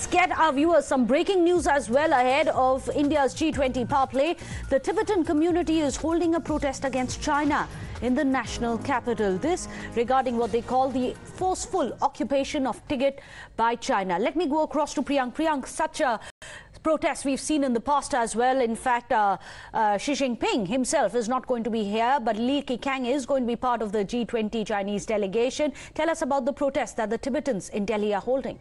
let's get our viewers some breaking news as well ahead of India's G20 power play. The Tibetan community is holding a protest against China in the national capital. This regarding what they call the forceful occupation of Tibet by China. Let me go across to Priyank. Priyank, such a protest we've seen in the past as well. In fact, Xi Jinping himself is not going to be here, but Li Keqiang is going to be part of the G20 Chinese delegation. Tell us about the protest that the Tibetans in Delhi are holding.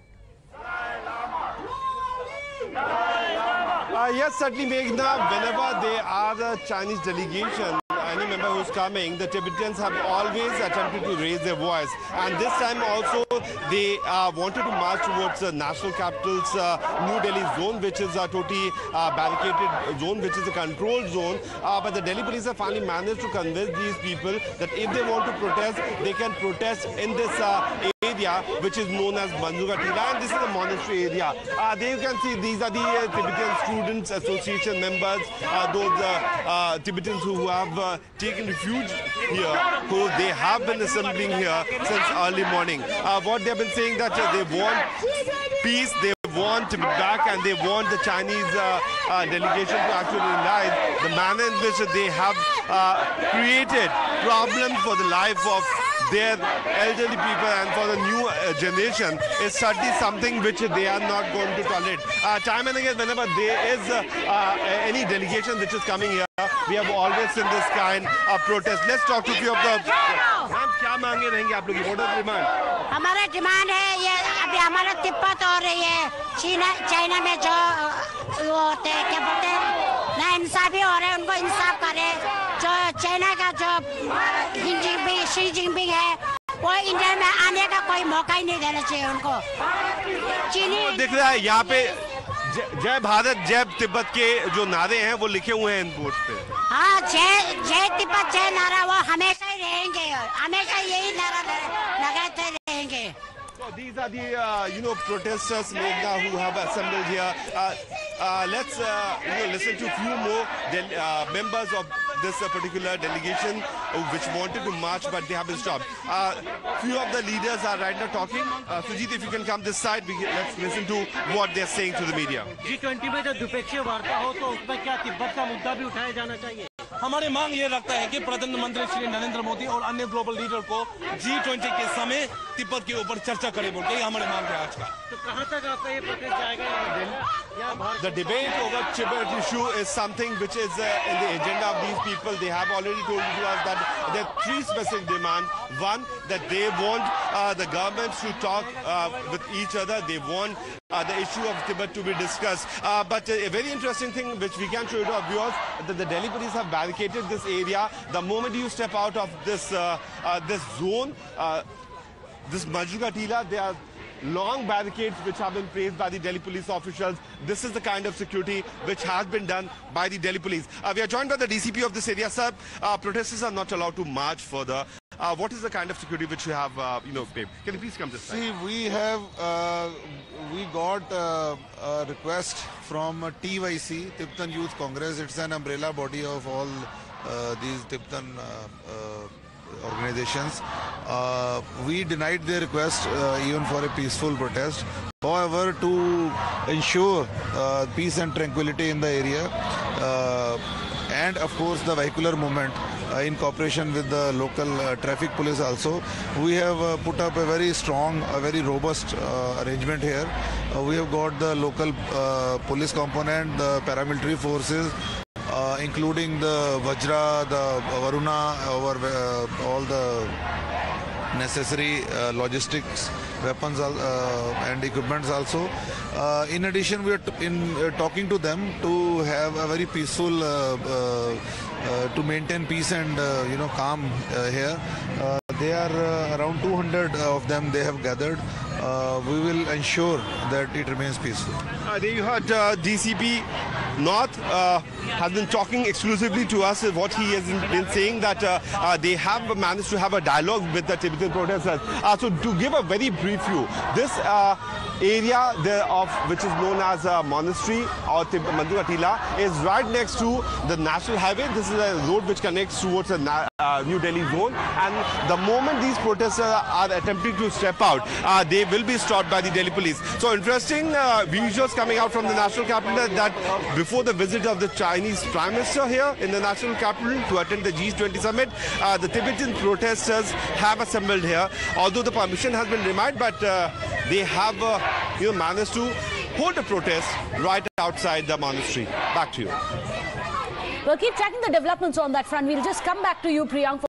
Yes, certainly, Meghna. Whenever there are the Chinese delegation, any member who's coming, the Tibetans have always attempted to raise their voice. And this time also, they wanted to march towards the national capital's New Delhi zone, which is a totally barricaded zone, which is a controlled zone. But the Delhi police have finally managed to convince these people that if they want to protest, they can protest in this area, which is known as Manjuga Tila, and this is a monastery area. There you can see these are the Tibetan Students Association members, those Tibetans who have taken refuge here, who they have been assembling here since early morning. What they have been saying that they want peace, they want to be back, and they want the Chinese delegation to actually realize the manner in which they have created problems for the life of their elderly people and for the new generation is certainly something which they are not going to tolerate. Time and again, whenever there is any delegation which is coming here, we have always seen this kind of protest. Let's talk to a few of the... ma'am क्या मांगे रहेंगे आप लोग? What are demand? हमारा demand है ये अभी हमारा तिब्बत और ये चाइना में जो वो होते हैं क्या बोलते हैं ना इंसाफी हो रहे हैं, उनको इंसाफ करे। जो चाइना का जो शी जिनपिंग है वो इंडिया में आने का कोई मौका ही नहीं देना चाहिए उनको। चीनी दिख रहा है यहाँ पे जय भारत जय तिब्बत के जो नारे हैं वो लिखे हुए हैं इन बोर्ड पे। हाँ, जय तिब्बत जय नारा वो हमेशा ही रहेंगे, हमेशा यही नारा लगाते रहेंगे। So these are the protesters, Meghna, who have assembled here. Let's listen to a few more members of this particular delegation which wanted to march but they have been stopped. Few of the leaders are right now talking. Sujit, if you can come this side, let's listen to what they're saying to the media. G20 में जब द्विपक्षीय वार्ता हो तो उसमें क्या तिब्बत का मुद्दा भी उठाया जाना चाहिए? हमारी मांग ये रखता है कि प्रधानमंत्री श्री नरेंद्र मोदी और अन्य ग्लोबल लीडर को G20 के समय तिब्बत के ऊपर चर्चा करें बोल के हमारी मांग है आज का। तो कहां तक आपका ये प्रोटेस्ट जाएगा? The debate over Tibet issue is something which is in the agenda of these people. They have already told to us that there are three specific demands. One, that they want the governments to talk with each other. They want the issue of Tibet to be discussed. But a very interesting thing which we can show to our viewers, that the Delhi police have barricaded this area. The moment you step out of this this zone, this Manjuga Tila, there are long barricades which have been placed by the Delhi police officials. This is the kind of security which has been done by the Delhi police. We are joined by the DCP of this area. Sir, protesters are not allowed to march further. What is the kind of security which you have, babe? Can you please come this side? See, we got a request from TYC, Tibetan Youth Congress. It's an umbrella body of all these Tibetan organizations. We denied their request even for a peaceful protest. However, to ensure peace and tranquility in the area and of course the vehicular movement in cooperation with the local traffic police also, we have put up a very strong, a very robust arrangement here. We have got the local police component, the paramilitary forces, including the Vajra, the Varuna, all the necessary logistics, weapons and equipments also. In addition, we are talking to them to have a very peaceful, to maintain peace and calm here. They are around 200 of them they have gathered. We will ensure that it remains peaceful. There you heard DCP North has been talking exclusively to us. What he has been saying that they have managed to have a dialogue with the Tibetan protesters. So to give a very brief view, this area which is known as a monastery or Manjuga Tila is right next to the national highway. This is a road which connects towards the New Delhi zone, and the moment these protesters are attempting to step out, they will be stopped by the Delhi police. So interesting visuals coming out from the national capital that before the visit of the Chinese Prime Minister here in the national capital to attend the G20 Summit, the Tibetan protesters have assembled here. Although the permission has been denied, but they have managed to hold a protest right outside the monastery. Back to you. We'll keep tracking the developments on that front. We'll just come back to you, Priyank, for